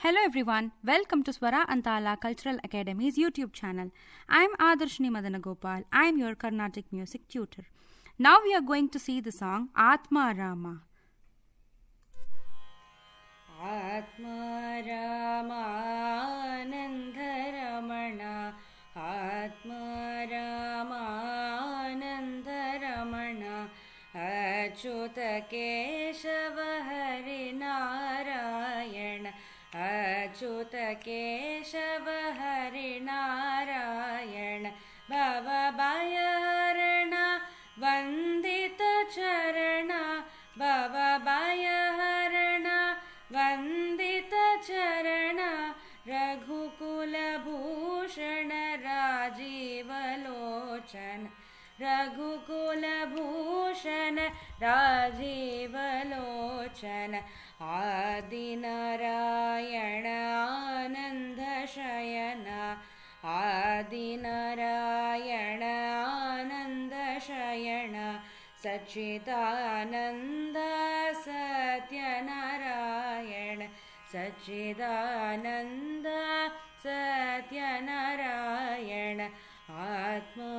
Hello everyone, welcome to Swara Antala Cultural Academy's YouTube channel. I am Adarshini Madanagopal. I am your Carnatic music tutor. Now we are going to see the song Atma Rama. Atma Rama Nandharamana Atma Rama Nandharamana Achyuta Keshava Hari Narayana Achyuta Keshava Hari Narayana Bhava Bhaya Harana Vandita Charana Bhava Bhaya Harana Vandita Charana Raghukula Bhushana Rajiva Lochana Raghukula Bhushana Rajiva Lochana Adi Narayana Ananda Shayana Adi Narayana Ananda Shayana Sachidananda Satyanarayana Sachidananda Satyanarayana Atma